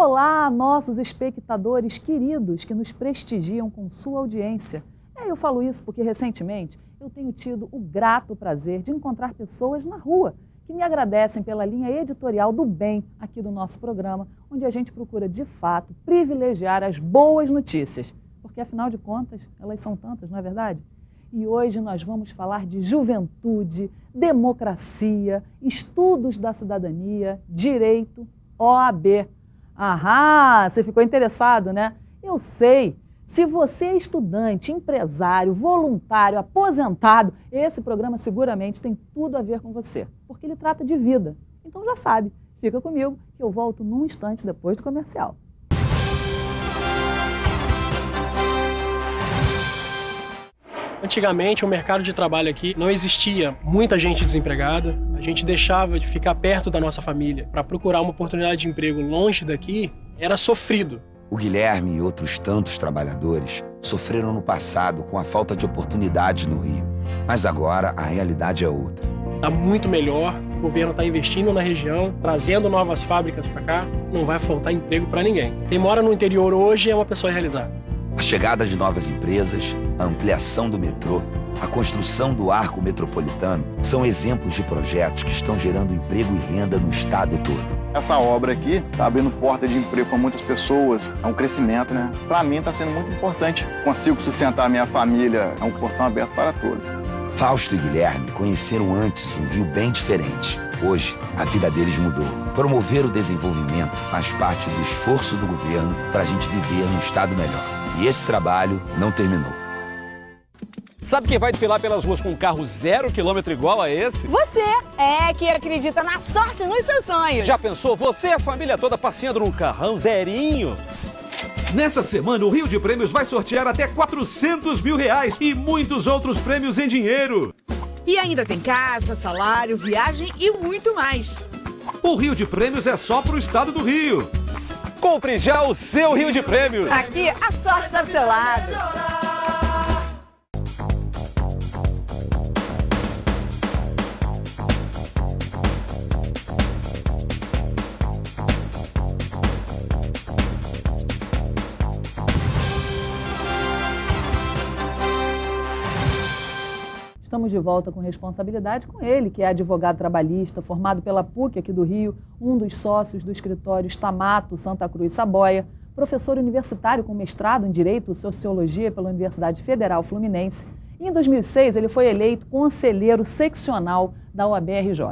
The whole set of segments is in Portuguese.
Olá, nossos espectadores queridos que nos prestigiam com sua audiência. Eu falo isso porque recentemente eu tenho tido o grato prazer de encontrar pessoas na rua que me agradecem pela linha editorial do bem aqui do nosso programa, onde a gente procura, de fato, privilegiar as boas notícias. Porque, afinal de contas, elas são tantas, não é verdade? E hoje nós vamos falar de juventude, democracia, estudos da cidadania, direito, OAB. Ahá, você ficou interessado, né? Eu sei. Se você é estudante, empresário, voluntário, aposentado, esse programa seguramente tem tudo a ver com você, porque ele trata de vida. Então já sabe, fica comigo que eu volto num instante depois do comercial. Antigamente, o mercado de trabalho aqui não existia muita gente desempregada. A gente deixava de ficar perto da nossa família para procurar uma oportunidade de emprego longe daqui. Era sofrido. O Guilherme e outros tantos trabalhadores sofreram no passado com a falta de oportunidades no Rio. Mas agora a realidade é outra. Está muito melhor, o governo está investindo na região, trazendo novas fábricas para cá, não vai faltar emprego para ninguém. Quem mora no interior hoje é uma pessoa realizada. A chegada de novas empresas, a ampliação do metrô, a construção do arco metropolitano são exemplos de projetos que estão gerando emprego e renda no estado todo. Essa obra aqui está abrindo porta de emprego para muitas pessoas, é um crescimento, né? Para mim está sendo muito importante. Consigo sustentar a minha família, é um portão aberto para todos. Fausto e Guilherme conheceram antes um Rio bem diferente. Hoje, a vida deles mudou. Promover o desenvolvimento faz parte do esforço do governo para a gente viver num estado melhor. E esse trabalho não terminou. Sabe quem vai desfilar pelas ruas com um carro 0 km igual a esse? Você que acredita na sorte nos seus sonhos. Já pensou? Você e a família toda passeando num carrão zerinho? Nessa semana, o Rio de Prêmios vai sortear até R$400 mil e muitos outros prêmios em dinheiro. E ainda tem casa, salário, viagem e muito mais. O Rio de Prêmios é só pro estado do Rio. Compre já o seu Rio de Prêmios. Aqui, a sorte está do seu lado. Estamos de volta com responsabilidade com ele, que é advogado trabalhista, formado pela PUC aqui do Rio, um dos sócios do escritório Stamato Santa Cruz Saboia, professor universitário com mestrado em Direito e Sociologia pela Universidade Federal Fluminense. E em 2006, ele foi eleito conselheiro seccional da OAB-RJ.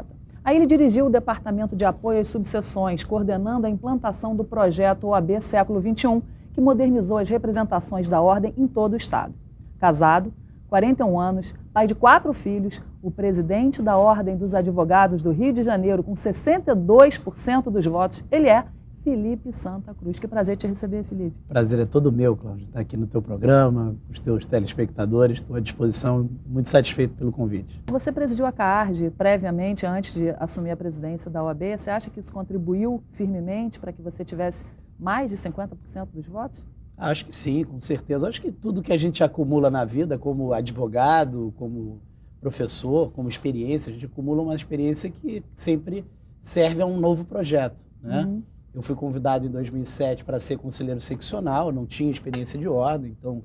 Aí ele dirigiu o Departamento de Apoio às Subseções, coordenando a implantação do projeto OAB Século XXI, que modernizou as representações da ordem em todo o estado. Casado, 41 anos, pai de 4 filhos, o presidente da Ordem dos Advogados do Rio de Janeiro, com 62% dos votos, ele é Felipe Santa Cruz. Que prazer te receber, Felipe. Prazer é todo meu, Cláudio, estar aqui no teu programa, com os teus telespectadores, estou à disposição, muito satisfeito pelo convite. Você presidiu a CARD previamente, antes de assumir a presidência da OAB. Você acha que isso contribuiu firmemente para que você tivesse mais de 50% dos votos? Acho que sim, com certeza. Acho que tudo que a gente acumula na vida, como advogado, como professor, como experiência, a gente acumula uma experiência que sempre serve a um novo projeto, né? Uhum. Eu fui convidado em 2007 para ser conselheiro seccional, não tinha experiência de ordem, então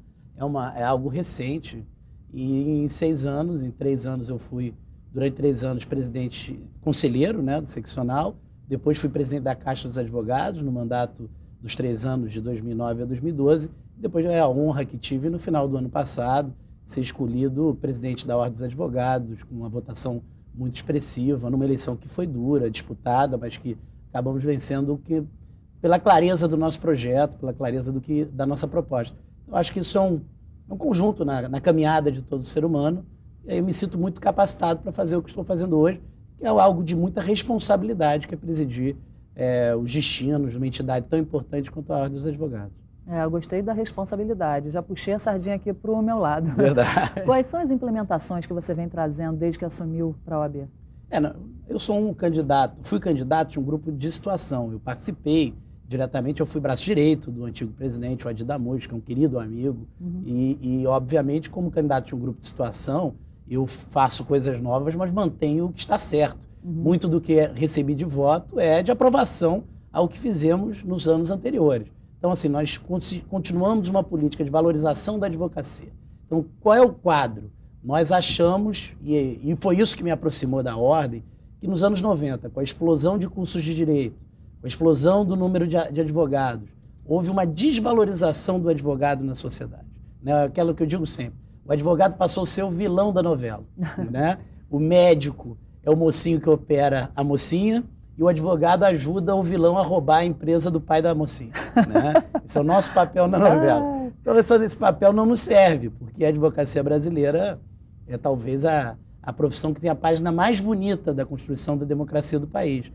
é algo recente. E em 3 anos eu fui, durante 3 anos, conselheiro, né, do seccional. Depois fui presidente da Caixa dos Advogados, no mandato dos 3 anos de 2009 a 2012. Depois é a honra que tive no final do ano passado, ser escolhido presidente da Ordem dos Advogados, com uma votação muito expressiva, numa eleição que foi dura, disputada, mas que acabamos vencendo pela clareza do nosso projeto, pela clareza da nossa proposta. Eu acho que isso é um conjunto na caminhada de todo ser humano, e aí eu me sinto muito capacitado para fazer o que estou fazendo hoje, que é algo de muita responsabilidade, que é presidir os destinos de uma entidade tão importante quanto a Ordem dos Advogados. Eu gostei da responsabilidade, já puxei a sardinha aqui para o meu lado. Verdade. Quais são as implementações que você vem trazendo desde que assumiu para a OAB? Eu sou fui candidato de um grupo de situação, eu participei diretamente, eu fui braço direito do antigo presidente, o Adi Damois, que é um querido amigo, e obviamente como candidato de um grupo de situação, eu faço coisas novas, mas mantenho o que está certo. Muito do que recebi de voto é de aprovação ao que fizemos nos anos anteriores. Então, assim, nós continuamos uma política de valorização da advocacia. Então, qual é o quadro? Nós achamos, e foi isso que me aproximou da ordem, que nos anos 90, com a explosão de cursos de direito, com a explosão do número de advogados, houve uma desvalorização do advogado na sociedade. Né? Aquilo que eu digo sempre, o advogado passou a ser o vilão da novela. Né? O médico é o mocinho que opera a mocinha, e o advogado ajuda o vilão a roubar a empresa do pai da mocinha. Né? Esse é o nosso papel na novela. Então esse papel não nos serve, porque a advocacia brasileira é talvez a profissão que tem a página mais bonita da construção da democracia do país.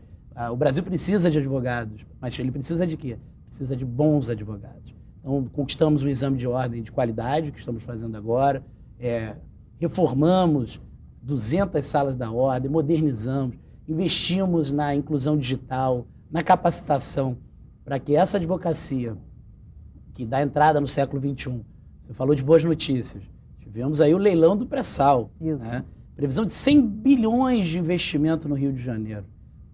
O Brasil precisa de advogados, mas ele precisa de quê? Precisa de bons advogados. Então conquistamos um exame de ordem de qualidade, que estamos fazendo agora, reformamos 200 salas da ordem, modernizamos, investimos na inclusão digital, na capacitação, para que essa advocacia, que dá entrada no século XXI, você falou de boas notícias, tivemos aí o leilão do pré-sal, né? Previsão de 100 bilhões de investimento no Rio de Janeiro.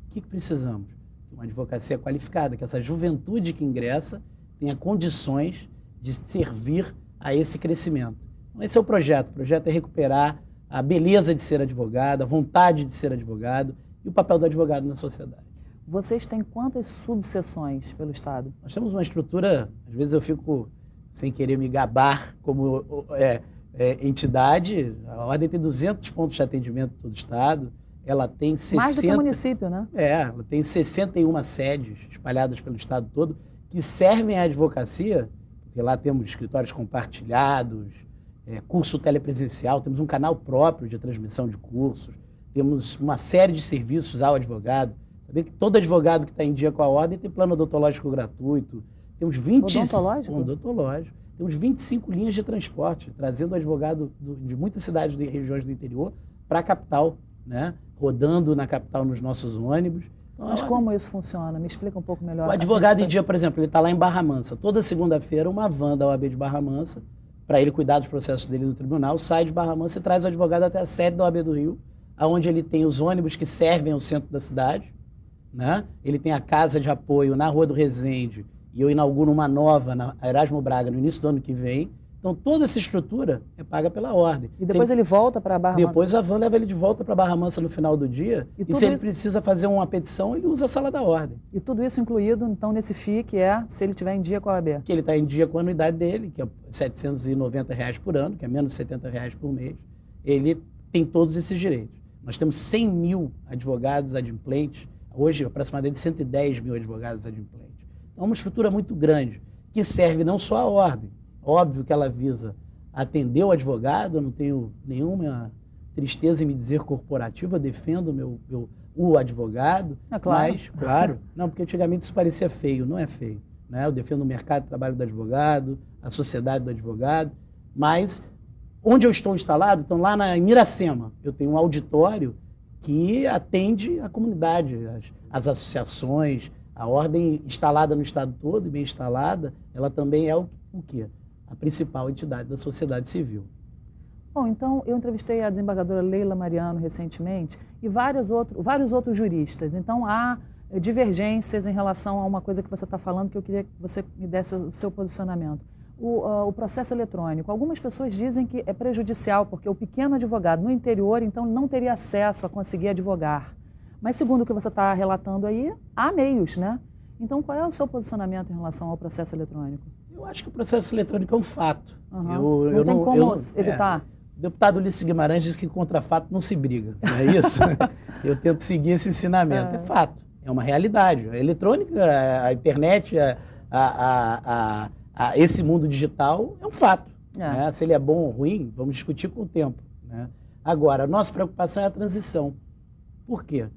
O que precisamos? Uma advocacia qualificada, que essa juventude que ingressa tenha condições de servir a esse crescimento. Então, esse é o projeto. O projeto é recuperar a beleza de ser advogado, a vontade de ser advogado e o papel do advogado na sociedade. Vocês têm quantas subseções pelo Estado? Nós temos uma estrutura, às vezes eu fico sem querer me gabar como entidade, a Ordem tem 200 pontos de atendimento em todo o Estado, ela tem 60... Mais do que o município, né? Ela tem 61 sedes espalhadas pelo Estado todo, que servem à advocacia, porque lá temos escritórios compartilhados, curso telepresencial, temos um canal próprio de transmissão de cursos, temos uma série de serviços ao advogado. Sabia que todo advogado que está em dia com a ordem tem plano odontológico gratuito. Temos 20... Odontológico? Odontológico. Temos 25 linhas de transporte, trazendo o advogado de muitas cidades e regiões do interior para a capital, né? Rodando na capital nos nossos ônibus. Então, mas como isso funciona? Me explica um pouco melhor. O advogado em dia, por exemplo, ele está lá em Barra Mansa. Toda segunda-feira, uma van da OAB de Barra Mansa, para ele cuidar dos processos dele no tribunal, sai de Barra Mansa e traz o advogado até a sede da OAB do Rio, onde ele tem os ônibus que servem ao centro da cidade, né? Ele tem a casa de apoio na Rua do Resende, e eu inauguro uma nova na Erasmo Braga no início do ano que vem. Então, toda essa estrutura é paga pela ordem. E depois ele volta para Barra Mansa? Depois a van leva ele de volta para Barra Mansa no final do dia. E se ele precisa fazer uma petição, ele usa a sala da ordem. E tudo isso incluído, então, nesse FII, que é se ele estiver em dia com a OAB? Que ele está em dia com a anuidade dele, que é R$ 790 por ano, que é menos de R$ 70 por mês. Ele tem todos esses direitos. Nós temos 100 mil advogados adimplentes, hoje aproximadamente 110 mil advogados adimplentes. É uma estrutura muito grande, que serve não só à ordem. Óbvio que ela visa atender o advogado, eu não tenho nenhuma tristeza em me dizer corporativo, eu defendo o advogado. É claro. Mas, claro, não, porque antigamente isso parecia feio, não é feio. Né? Eu defendo o mercado de trabalho do advogado, a sociedade do advogado, mas onde eu estou instalado, então lá em Miracema, eu tenho um auditório que atende a comunidade, as associações, a ordem instalada no estado todo e bem instalada, ela também é o quê? A principal entidade da sociedade civil. Bom, então eu entrevistei a desembargadora Leila Mariano recentemente e vários outros juristas. Então há divergências em relação a uma coisa que você está falando que eu queria que você me desse o seu posicionamento. O processo eletrônico. Algumas pessoas dizem que é prejudicial porque o pequeno advogado no interior, então, não teria acesso a conseguir advogar. Mas segundo o que você está relatando aí, há meios, né? Então, qual é o seu posicionamento em relação ao processo eletrônico? Eu acho que o processo eletrônico é um fato. Uhum. Não tem como evitar? O deputado Ulisses Guimarães diz que contra fato não se briga, não é isso? Eu tento seguir esse ensinamento. É fato, é uma realidade. A eletrônica, a internet, esse mundo digital é um fato. Né? Se ele é bom ou ruim, vamos discutir com o tempo. Né? Agora, a nossa preocupação é a transição. Por quê?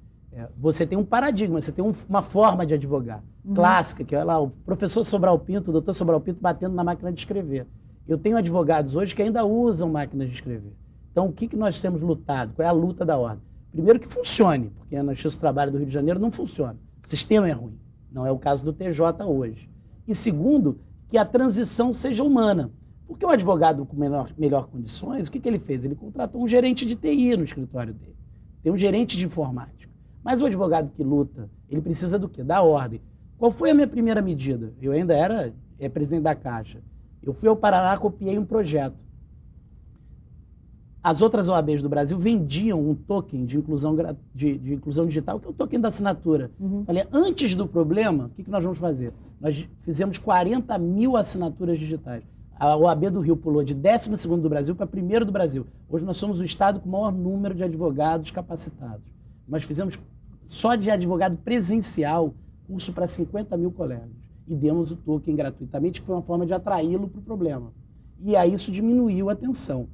Você tem um paradigma, você tem uma forma de advogar clássica, que é lá o professor Sobral Pinto, o doutor Sobral Pinto batendo na máquina de escrever. Eu tenho advogados hoje que ainda usam máquinas de escrever. Então, o que nós temos lutado? Qual é a luta da ordem? Primeiro, que funcione, porque na Justiça do Trabalho do Rio de Janeiro não funciona. O sistema é ruim. Não é o caso do TJ hoje. E segundo, que a transição seja humana. Porque o advogado com melhor condições, o que ele fez? Ele contratou um gerente de TI no escritório dele. Tem um gerente de informática. Mas o advogado que luta, ele precisa do quê? Da ordem. Qual foi a minha primeira medida? Eu ainda era presidente da Caixa. Eu fui ao Paraná, copiei um projeto. As outras OABs do Brasil vendiam um token de inclusão, de inclusão digital, que é o token da assinatura. Falei, antes do problema, o que nós vamos fazer? Nós fizemos 40 mil assinaturas digitais. A OAB do Rio pulou de 12º do Brasil para 1º do Brasil. Hoje nós somos o estado com o maior número de advogados capacitados. Nós fizemos, só de advogado presencial, curso para 50 mil colegas. E demos o token gratuitamente, que foi uma forma de atraí-lo para o problema. E aí isso diminuiu a tensão.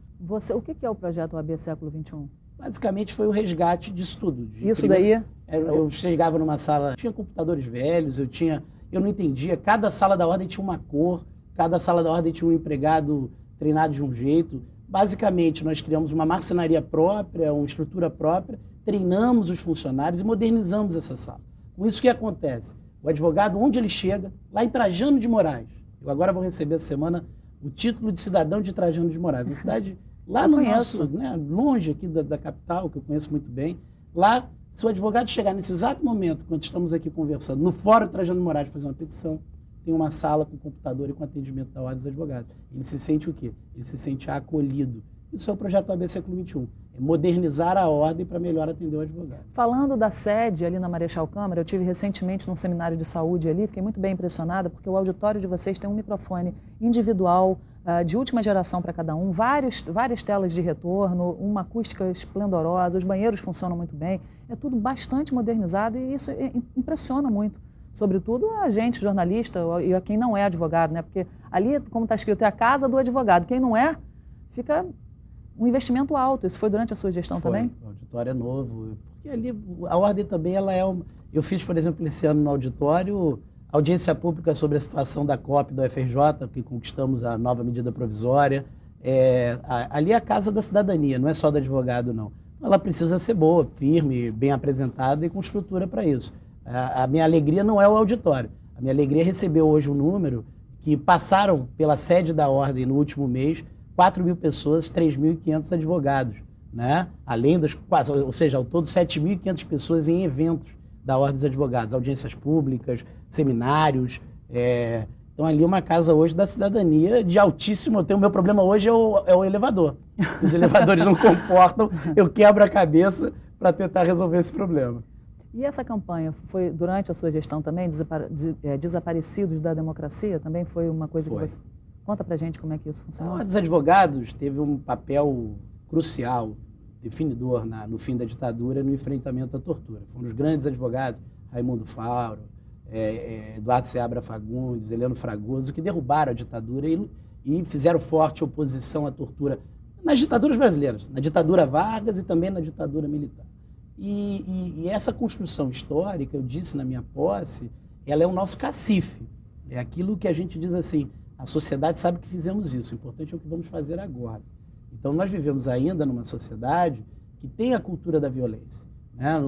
O que é o projeto OAB Século XXI? Basicamente foi o resgate disso tudo. Isso daí? Eu chegava numa sala, tinha computadores velhos, eu não entendia, cada sala da ordem tinha uma cor, cada sala da ordem tinha um empregado treinado de um jeito. Basicamente, nós criamos uma marcenaria própria, uma estrutura própria, treinamos os funcionários e modernizamos essa sala. Com isso, o que acontece? O advogado, onde ele chega, lá em Trajano de Moraes, eu agora vou receber essa semana o título de cidadão de Trajano de Moraes, uma cidade lá no nosso, longe aqui da capital, que eu conheço muito bem. Lá, se o advogado chegar nesse exato momento, quando estamos aqui conversando, no Fórum Trajano de Moraes, fazer uma petição, tem uma sala com computador e com atendimento da Ordem dos Advogados. Ele se sente o quê? Ele se sente acolhido. Isso é o projeto OAB Século XXI. É modernizar a ordem para melhor atender o advogado. Falando da sede ali na Marechal Câmara, eu tive recentemente num seminário de saúde ali, fiquei muito bem impressionada, porque o auditório de vocês tem um microfone individual, de última geração para cada um, várias telas de retorno, uma acústica esplendorosa, os banheiros funcionam muito bem, é tudo bastante modernizado e isso impressiona muito. Sobretudo a gente, jornalista, e a quem não é advogado, né? Porque ali, como está escrito, é a casa do advogado. Quem não é, fica um investimento alto. Isso foi durante a sua gestão também? O auditório é novo. Porque ali, a ordem também, ela é uma... Eu fiz, por exemplo, esse ano no auditório, audiência pública sobre a situação da COP, do FRJ, que conquistamos a nova medida provisória. Ali é a casa da cidadania, não é só do advogado, não. Ela precisa ser boa, firme, bem apresentada e com estrutura para isso. A minha alegria não é o auditório. A minha alegria é receber hoje um número que passaram pela sede da ordem no último mês 4 mil pessoas, 3.500 advogados, né? Além das, ou seja, ao todo 7.500 pessoas em eventos da Ordem dos Advogados, audiências públicas, seminários. Então ali é uma casa hoje da cidadania de altíssimo... O meu problema hoje é o elevador. Os elevadores não comportam, eu quebro a cabeça para tentar resolver esse problema. E essa campanha foi durante a sua gestão também, desaparecidos da democracia, também foi uma coisa que você... Conta pra gente como é que isso funcionou. A Ordem dos Advogados teve um papel crucial, definidor no fim da ditadura, no enfrentamento à tortura. Foram os grandes advogados, Raimundo Fauro, Eduardo Seabra Fagundes, Heleno Fragoso, que derrubaram a ditadura e fizeram forte oposição à tortura nas ditaduras brasileiras, na ditadura Vargas e também na ditadura militar. E essa construção histórica, eu disse na minha posse, ela é o nosso cacife. É aquilo que a gente diz assim, a sociedade sabe que fizemos isso, o importante é o que vamos fazer agora. Então nós vivemos ainda numa sociedade que tem a cultura da violência, né?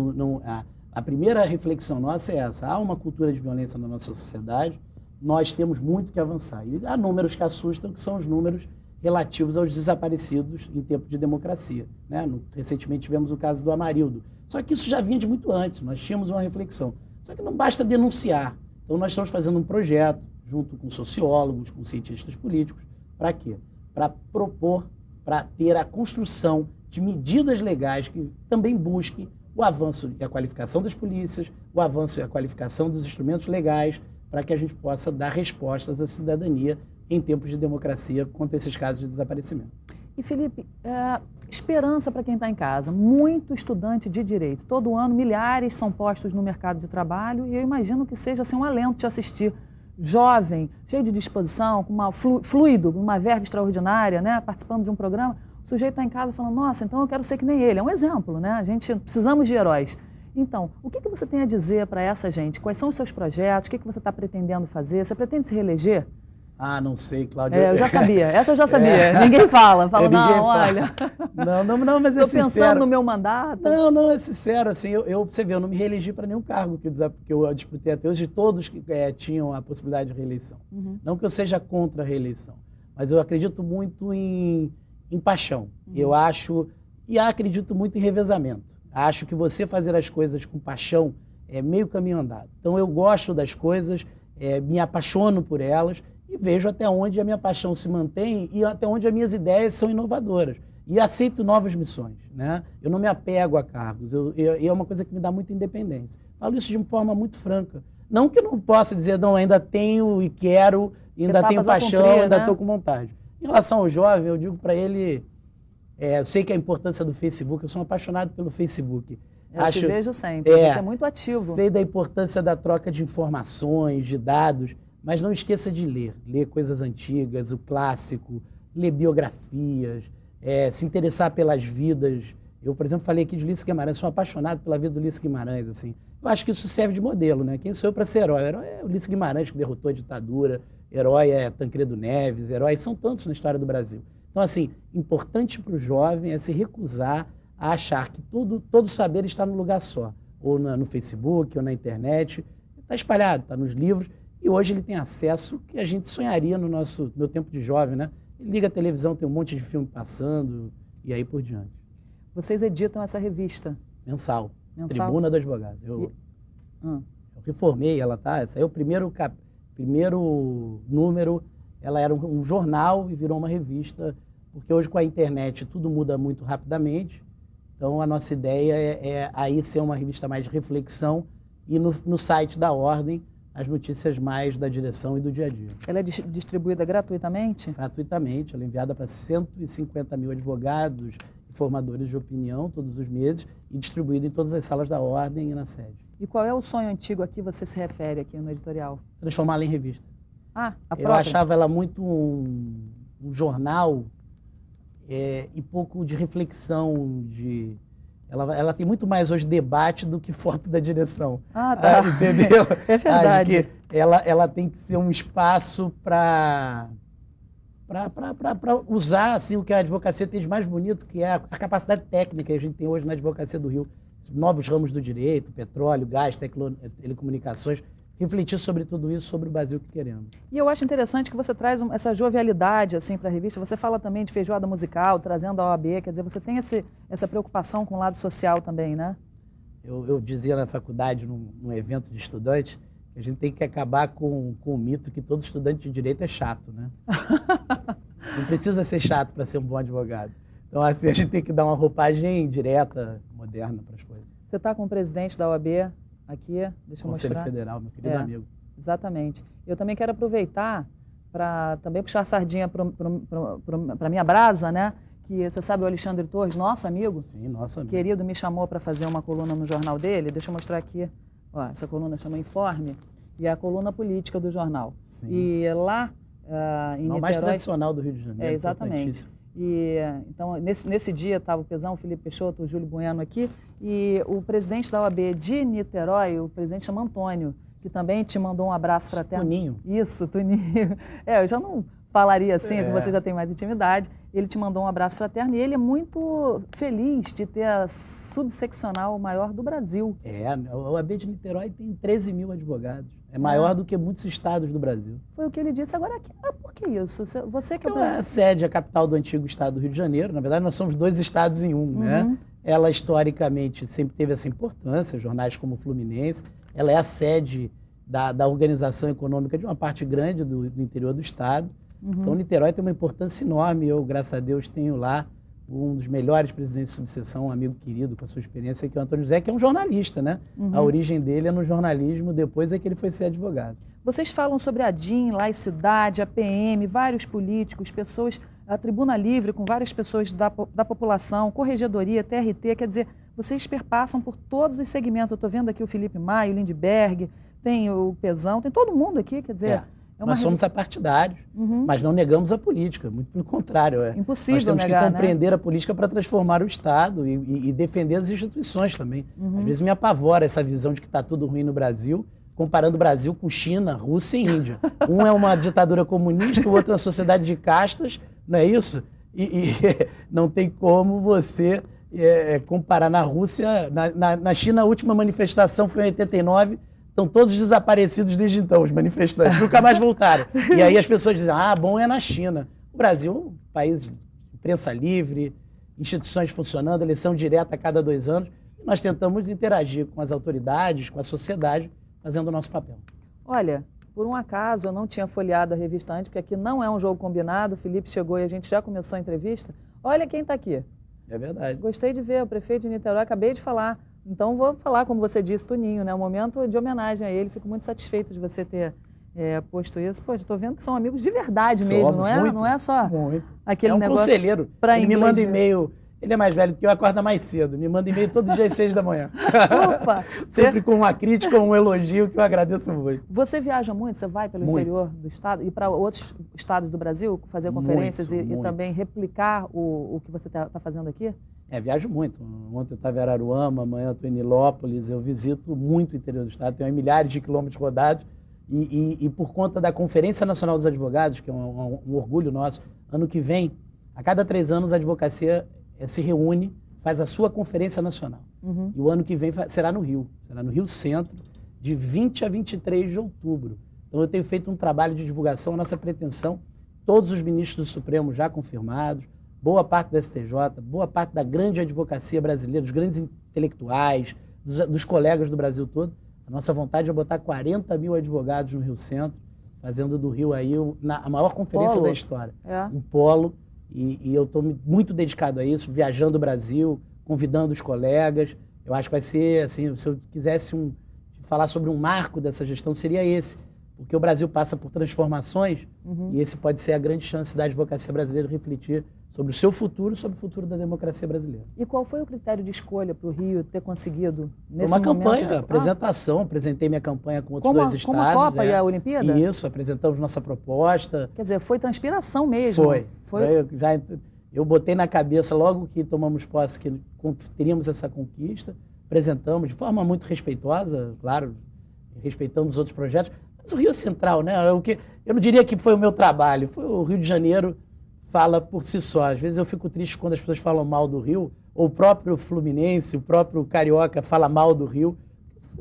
A primeira reflexão nossa é essa, há uma cultura de violência na nossa sociedade, nós temos muito que avançar. E há números que assustam, que são os números relativos aos desaparecidos em tempo de democracia, né? Recentemente tivemos o caso do Amarildo. Só que isso já vinha de muito antes, nós tínhamos uma reflexão. Só que não basta denunciar. Então nós estamos fazendo um projeto, junto com sociólogos, com cientistas políticos, para quê? Para propor, para ter a construção de medidas legais que também busquem o avanço e a qualificação das polícias, o avanço e a qualificação dos instrumentos legais, para que a gente possa dar respostas à cidadania em tempos de democracia contra esses casos de desaparecimento. E Felipe, esperança para quem está em casa, muito estudante de direito. Todo ano milhares são postos no mercado de trabalho e eu imagino que seja assim, um alento de assistir jovem, cheio de disposição, com fluido, com uma verve extraordinária, né, participando de um programa. O sujeito está em casa falando, nossa, então eu quero ser que nem ele. É um exemplo, né? A gente precisamos de heróis. Então, o que você tem a dizer para essa gente? Quais são os seus projetos? O que você está pretendendo fazer? Você pretende se reeleger? Ah, não sei, Cláudia. Eu já sabia. Essa eu já sabia. Ninguém fala. Fala, não, olha... Não, mas é sincero. Estou pensando no meu mandato. Não, é sincero. Assim, você vê, eu não me reelegi para nenhum cargo que eu disputei até hoje, todos que tinham a possibilidade de reeleição. Uhum. Não que eu seja contra a reeleição, mas eu acredito muito em paixão. Uhum. Eu acho, e acredito muito em revezamento. Acho que você fazer as coisas com paixão é meio caminho andado. Então eu gosto das coisas, me apaixono por elas e vejo até onde a minha paixão se mantém e até onde as minhas ideias são inovadoras. E aceito novas missões, né? Eu não me apego a cargos, e é uma coisa que me dá muita independência. Falo isso de uma forma muito franca. Não que eu não possa dizer, não, ainda tenho e quero, ainda tenho paixão, cumprir, ainda né? estou com vontade. Em relação ao jovem, eu digo para ele, eu sei que a importância do Facebook, eu sou um apaixonado pelo Facebook. Eu te vejo sempre, você é muito ativo. Sei da importância da troca de informações, de dados, mas não esqueça de ler coisas antigas, o clássico, ler biografias, se interessar pelas vidas. Eu, por exemplo, falei aqui de Ulisses Guimarães, sou apaixonado pela vida do Ulisses Guimarães, assim. Eu acho que isso serve de modelo, né? Quem sou eu para ser herói? O herói é Ulisses Guimarães, que derrotou a ditadura, herói é Tancredo Neves, heróis são tantos na história do Brasil. Então, assim, importante para o jovem é se recusar a achar que todo saber está num lugar só, ou no Facebook, ou na internet. Está espalhado, está nos livros, e hoje ele tem acesso que a gente sonharia no meu tempo de jovem, né? Ele liga a televisão, tem um monte de filme passando, e aí por diante. Vocês editam essa revista? Mensal. Tribuna do Advogado. Eu reformei ela, tá? Esse aí é o primeiro número. Ela era um jornal e virou uma revista, porque hoje com a internet tudo muda muito rapidamente. Então a nossa ideia é aí ser uma revista mais de reflexão e no site da Ordem as notícias mais da direção e do dia a dia. Ela é distribuída gratuitamente? Gratuitamente, ela é enviada para 150 mil advogados e formadores de opinião todos os meses e distribuída em todas as salas da Ordem e na sede. E qual é o sonho antigo a que você se refere aqui no editorial? Transformá-la em revista. Ah, a própria? Eu achava ela muito um jornal e pouco de reflexão, Ela tem muito mais hoje debate do que foto da direção. Ah, tá. Entendeu? É verdade. Acho que ela tem que ser um espaço para usar assim, o que a advocacia tem de mais bonito, que é a capacidade técnica que a gente tem hoje na advocacia do Rio. Novos ramos do direito, petróleo, gás, telecomunicações. Refletir sobre tudo isso, sobre o Brasil que queremos. E eu acho interessante que você traz essa jovialidade assim, para a revista. Você fala também de feijoada musical, trazendo a OAB, quer dizer, você tem essa preocupação com o lado social também, né? Eu dizia na faculdade, num evento de estudantes, que a gente tem que acabar com o mito que todo estudante de direito é chato, né? Não precisa ser chato para ser um bom advogado. Então, assim, a gente tem que dar uma roupagem direta, moderna para as coisas. Você está com o presidente da OAB aqui, deixa eu mostrar. Conselho Federal, meu querido amigo. Exatamente. Eu também quero aproveitar para também puxar a sardinha para a minha brasa, né? Que você sabe o Alexandre Torres, nosso amigo? Sim, nosso amigo. Querido, me chamou para fazer uma coluna no jornal dele. Deixa eu mostrar aqui. Ó, essa coluna chama Informe e é a coluna política do jornal. Sim. E lá em Niterói... O mais tradicional do Rio de Janeiro. Exatamente. E, então, nesse dia estava o Pezão, o Felipe Peixoto, o Júlio Bueno aqui, e o presidente da OAB de Niterói, o presidente chama Antônio, que também te mandou um abraço fraterno. Tuninho. Isso, Tuninho. Eu já não falaria assim, que você já tem mais intimidade. Ele te mandou um abraço fraterno e ele é muito feliz de ter a subseccional maior do Brasil. A OAB de Niterói tem 13 mil advogados. É maior do que muitos estados do Brasil. Foi o que ele disse. Agora, por que isso? Você que é o A sede é a capital do antigo estado do Rio de Janeiro. Na verdade, nós somos 2 estados em um, né? Ela, historicamente, sempre teve essa importância, jornais como o Fluminense. Ela é a sede da organização econômica de uma parte grande do interior do estado. Então, Niterói tem uma importância enorme. Eu, graças a Deus, tenho lá um dos melhores presidentes de subseção, um amigo querido com a sua experiência, que é o Antônio José, que é um jornalista, né? A origem dele é no jornalismo, depois é que ele foi ser advogado. Vocês falam sobre a DIN, laicidade, a PM, vários políticos, pessoas, a Tribuna Livre com várias pessoas da população, corregedoria, TRT, quer dizer, vocês perpassam por todos os segmentos. Eu estou vendo aqui o Felipe Maia, o Lindbergh, tem o Pezão, tem todo mundo aqui, quer dizer... Nós somos apartidários, mas não negamos a política, muito pelo contrário. Impossível nós temos negar, que compreender a política para transformar o Estado e defender as instituições também. Às vezes me apavora essa visão de que está tudo ruim no Brasil, comparando o Brasil com China, Rússia e Índia. Um é uma ditadura comunista, o outro é uma sociedade de castas, não é isso? E não tem como você comparar na Rússia. Na China, a última manifestação foi em 89, estão todos desaparecidos desde então, os manifestantes, nunca mais voltaram. E aí as pessoas dizem, bom é na China. O Brasil é um país de imprensa livre, instituições funcionando, eleição direta a cada 2 anos. E nós tentamos interagir com as autoridades, com a sociedade, fazendo o nosso papel. Olha, por um acaso, eu não tinha folheado a revista antes, porque aqui não é um jogo combinado. O Felipe chegou e a gente já começou a entrevista. Olha quem está aqui. É verdade. Gostei de ver, o prefeito de Niterói, acabei de falar. Então, vou falar, como você disse, Tuninho, né? Um momento de homenagem a ele. Fico muito satisfeita de você ter posto isso. Poxa, estou vendo que são amigos de verdade mesmo, não é? Muito, não é só muito. aquele é um negócio conselheiro. pra Ele me inglês, manda né? e-mail. Ele é mais velho do que eu, acorda mais cedo. Me manda e-mail todo dia às 6 da manhã. Opa! Sempre com uma crítica ou um elogio que eu agradeço muito. Você viaja muito? Você vai pelo Muito. interior do estado e para outros estados do Brasil fazer conferências e Muito. também replicar o que você está fazendo aqui? Viajo muito. Ontem eu estava em Araruama, amanhã eu estou em Nilópolis. Eu visito muito o interior do estado. Tenho milhares de quilômetros rodados. E por conta da Conferência Nacional dos Advogados, que é um orgulho nosso, ano que vem, a cada 3 anos a advocacia se reúne, faz a sua conferência nacional. Uhum. E o ano que vem será no Rio Centro, de 20 a 23 de outubro. Então eu tenho feito um trabalho de divulgação, a nossa pretensão, todos os ministros do Supremo já confirmados, boa parte do STJ, boa parte da grande advocacia brasileira, dos grandes intelectuais, dos colegas do Brasil todo. A nossa vontade é botar 40 mil advogados no Rio Centro, fazendo do Rio aí a maior conferência Polo. da história. É. Um polo, e eu estou muito dedicado a isso, viajando o Brasil, convidando os colegas. Eu acho que vai ser, assim, se eu quisesse falar sobre um marco dessa gestão, seria esse. Porque o Brasil passa por transformações e esse pode ser a grande chance da advocacia brasileira refletir sobre o seu futuro, sobre o futuro da democracia brasileira. E qual foi o critério de escolha para o Rio ter conseguido nesse Uma momento? campanha, apresentação, apresentei minha campanha com outros Como dois como estados. a Copa e a Olimpíada? Isso, apresentamos nossa proposta. Quer dizer, foi transpiração mesmo. Eu botei na cabeça, logo que tomamos posse, que teríamos essa conquista, apresentamos de forma muito respeitosa, claro, respeitando os outros projetos. Mas o Rio Central, né? Eu não diria que foi o meu trabalho, foi o Rio de Janeiro, fala por si só. Às vezes eu fico triste quando as pessoas falam mal do Rio, ou o próprio Fluminense, o próprio Carioca fala mal do Rio.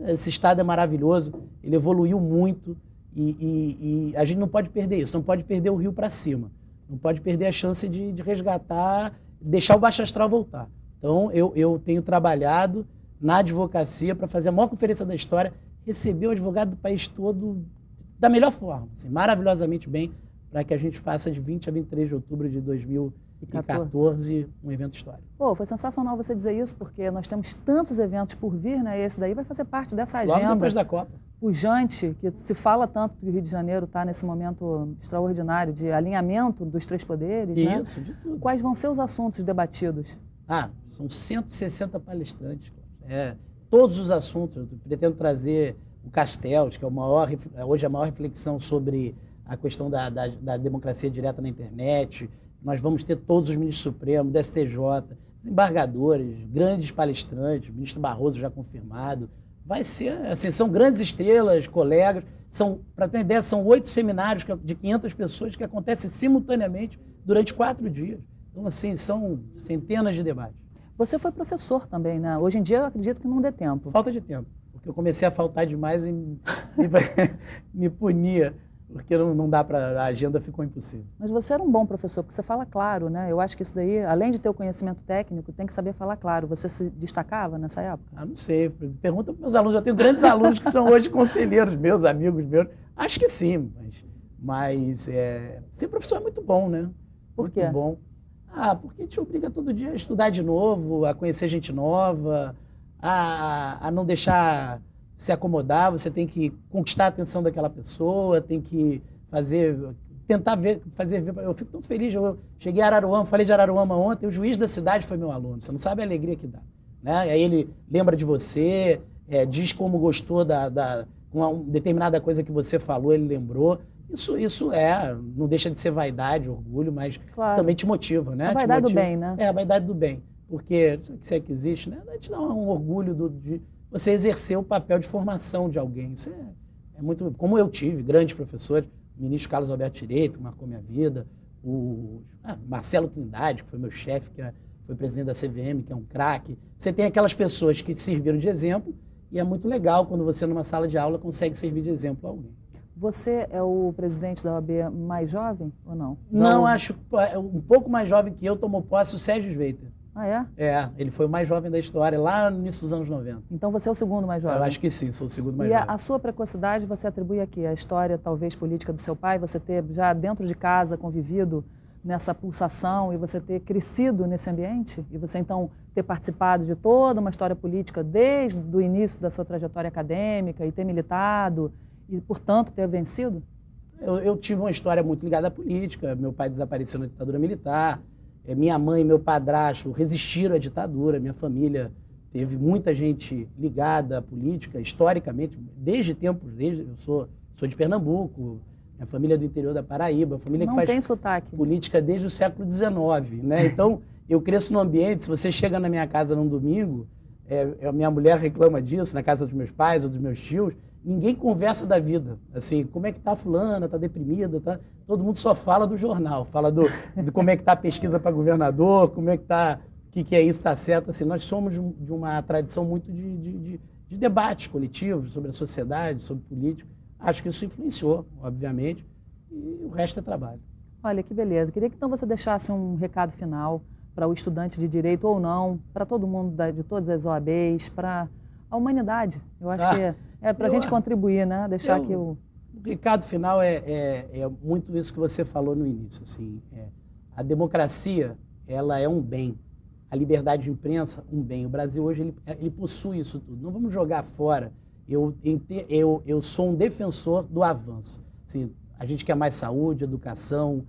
Esse estado é maravilhoso, ele evoluiu muito e a gente não pode perder isso, não pode perder o Rio para cima, não pode perder a chance de resgatar, deixar o Baixo Astral voltar. Então eu tenho trabalhado na advocacia para fazer a maior conferência da história, receber o advogado do país todo da melhor forma, assim, maravilhosamente bem, para que a gente faça de 20 a 23 de outubro de 2014 um evento histórico. Pô, foi sensacional você dizer isso, porque nós temos tantos eventos por vir, né? Esse daí vai fazer parte dessa agenda. Logo depois da Copa. Pujante, que se fala tanto que o Rio de Janeiro está nesse momento extraordinário de alinhamento dos 3 poderes, né? Isso, de tudo. Quais vão ser os assuntos debatidos? São 160 palestrantes. Todos os assuntos. Eu pretendo trazer o Castells, que é hoje a maior reflexão sobre a questão da democracia direta na internet. Nós vamos ter todos os ministros supremos, do STJ, desembargadores, grandes palestrantes, o ministro Barroso já confirmado. Vai ser, assim, são grandes estrelas, colegas. Para ter uma ideia, são 8 seminários de 500 pessoas que acontecem simultaneamente durante 4 dias. Então, assim, são centenas de debates. Você foi professor também, né? Hoje em dia eu acredito que não dê tempo. Falta de tempo, porque eu comecei a faltar demais e me punia, porque não dá para, a agenda ficou impossível. Mas você era um bom professor, porque você fala claro, né? Eu acho que isso daí, além de ter o conhecimento técnico, tem que saber falar claro. Você se destacava nessa época? Não sei. Pergunta para meus alunos. Eu tenho grandes alunos que são hoje conselheiros meus, amigos meus. Acho que sim, mas ser professor é muito bom, né? Por quê? Muito bom. Porque te obriga todo dia a estudar de novo, a conhecer gente nova, a não deixar se acomodar. Você tem que conquistar a atenção daquela pessoa, tem que tentar fazer ver. Eu fico tão feliz. Eu cheguei a Araruama, falei de Araruama ontem, o juiz da cidade foi meu aluno. Você não sabe a alegria que dá, né? Aí ele lembra de você, diz como gostou uma determinada coisa que você falou, ele lembrou. Isso não deixa de ser vaidade, orgulho, mas claro, também te motiva, né? A vaidade do bem, né? A vaidade do bem. Porque se é que existe, né? Te dá um orgulho de você exercer o papel de formação de alguém. Isso é muito... Como eu tive grandes professores, o ministro Carlos Alberto Direito, que marcou minha vida, o Marcelo Trindade, que foi meu chefe, que foi presidente da CVM, que é um craque. Você tem aquelas pessoas que te serviram de exemplo e é muito legal quando você, numa sala de aula, consegue servir de exemplo a alguém. Você é o presidente da OAB mais jovem ou não? Não, acho um pouco mais jovem que eu tomou posse o Sérgio Sveiter. Ah, é? É, ele foi o mais jovem da história, lá no início dos anos 90. Então você é o segundo mais jovem? Eu acho que sim, sou o segundo mais jovem. jovem. E a sua precocidade você atribui aqui? A história, talvez, política do seu pai, você ter já dentro de casa convivido nessa pulsação e você ter crescido nesse ambiente? E você, então, ter participado de toda uma história política desde o início da sua trajetória acadêmica e ter militado e, portanto, ter vencido? Eu tive uma história muito ligada à política. Meu pai desapareceu na ditadura militar. Minha mãe e meu padrasto resistiram à ditadura. Minha família teve muita gente ligada à política, historicamente, desde eu sou de Pernambuco, minha família é do interior da Paraíba, família não que faz tem sotaque. Política desde o século XIX, né? Então, eu cresço num ambiente, se você chega na minha casa num domingo, minha mulher reclama disso, na casa dos meus pais ou dos meus tios, ninguém conversa da vida. Assim, como é que tá a fulana, tá deprimida, tá? Todo mundo só fala do jornal, fala do como é que tá a pesquisa para governador, como é que tá, o que é isso, tá certo. Assim, nós somos de uma tradição muito de debates coletivos sobre a sociedade, sobre política. Acho que isso influenciou, obviamente, e o resto é trabalho. Olha, que beleza. Queria que então você deixasse um recado final para o estudante de direito ou não, para todo mundo de todas as OABs, para a humanidade. Eu acho que é para a gente contribuir, né? Deixar aqui o... O recado final é muito isso que você falou no início. Assim, a democracia, ela é um bem. A liberdade de imprensa, um bem. O Brasil hoje, ele possui isso tudo. Não vamos jogar fora. Eu sou um defensor do avanço. Assim, a gente quer mais saúde, educação,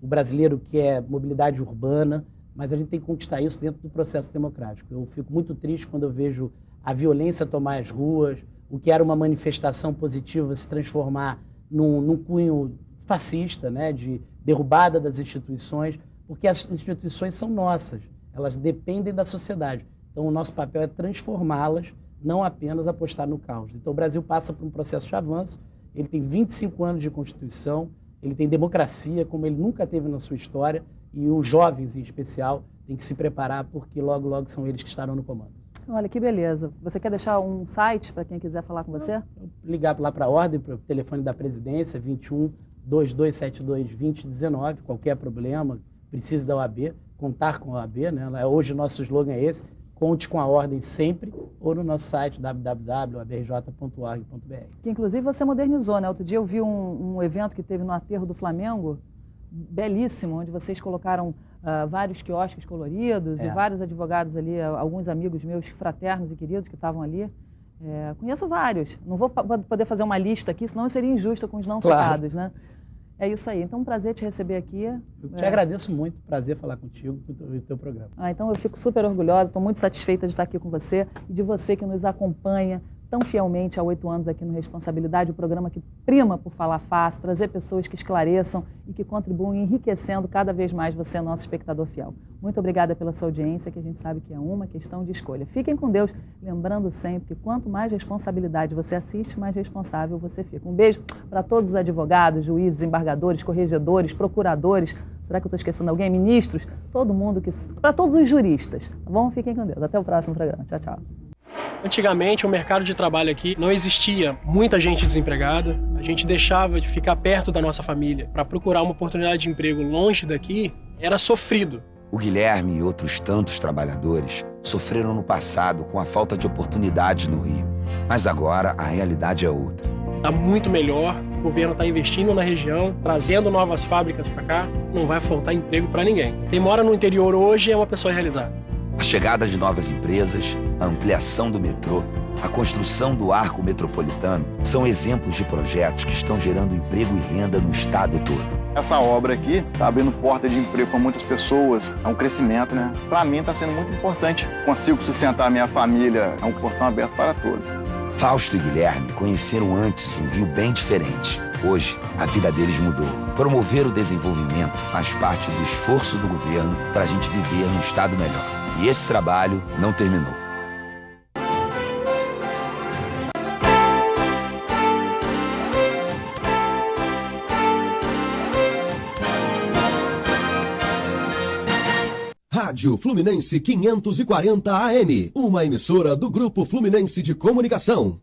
o brasileiro quer mobilidade urbana, mas a gente tem que conquistar isso dentro do processo democrático. Eu fico muito triste quando eu vejo a violência tomar as ruas, o que era uma manifestação positiva se transformar num cunho fascista, né, de derrubada das instituições, porque as instituições são nossas, elas dependem da sociedade. Então o nosso papel é transformá-las, não apenas apostar no caos. Então o Brasil passa por um processo de avanço, ele tem 25 anos de Constituição, ele tem democracia como ele nunca teve na sua história, e os jovens, em especial, têm que se preparar, porque logo, logo são eles que estarão no comando. Olha, que beleza. Você quer deixar um site para quem quiser falar com você? Ligar lá para a ordem, para o telefone da presidência, 21-2272-2019, qualquer problema, precisa da OAB, contar com a OAB, né? Hoje o nosso slogan é esse, conte com a ordem sempre, ou no nosso site www.abrj.org.br. Que inclusive você modernizou, né? Outro dia eu vi um evento que teve no Aterro do Flamengo, belíssimo, onde vocês colocaram vários quiosques coloridos e vários advogados ali, alguns amigos meus fraternos e queridos que estavam ali. Conheço vários. Não vou poder fazer uma lista aqui, senão eu seria injusta com os não citados, né? É isso aí. Então, um prazer te receber aqui. Eu te agradeço muito. Prazer falar contigo e o teu programa. Então, eu fico super orgulhosa, estou muito satisfeita de estar aqui com você e de você que nos acompanha tão fielmente há 8 anos aqui no Responsabilidade, o programa que prima por falar fácil, trazer pessoas que esclareçam e que contribuem enriquecendo cada vez mais você, nosso espectador fiel. Muito obrigada pela sua audiência, que a gente sabe que é uma questão de escolha. Fiquem com Deus, lembrando sempre que quanto mais responsabilidade você assiste, mais responsável você fica. Um beijo para todos os advogados, juízes, desembargadores, corregedores, procuradores, será que eu estou esquecendo alguém? Ministros, todo mundo, para todos os juristas, tá bom? Fiquem com Deus. Até o próximo programa. Tchau, tchau. Antigamente, o mercado de trabalho aqui não existia muita gente desempregada. A gente deixava de ficar perto da nossa família para procurar uma oportunidade de emprego longe daqui, era sofrido. O Guilherme e outros tantos trabalhadores sofreram no passado com a falta de oportunidades no Rio. Mas agora a realidade é outra. Está muito melhor, o governo está investindo na região, trazendo novas fábricas para cá, não vai faltar emprego para ninguém. Quem mora no interior hoje é uma pessoa realizada. A chegada de novas empresas, a ampliação do metrô, a construção do arco metropolitano são exemplos de projetos que estão gerando emprego e renda no estado todo. Essa obra aqui está abrindo porta de emprego para muitas pessoas, é um crescimento, né? Para mim está sendo muito importante. Consigo sustentar a minha família, é um portão aberto para todos. Fausto e Guilherme conheceram antes um Rio bem diferente. Hoje, a vida deles mudou. Promover o desenvolvimento faz parte do esforço do governo para a gente viver num estado melhor. E esse trabalho não terminou. Rádio Fluminense 540 AM, uma emissora do Grupo Fluminense de Comunicação.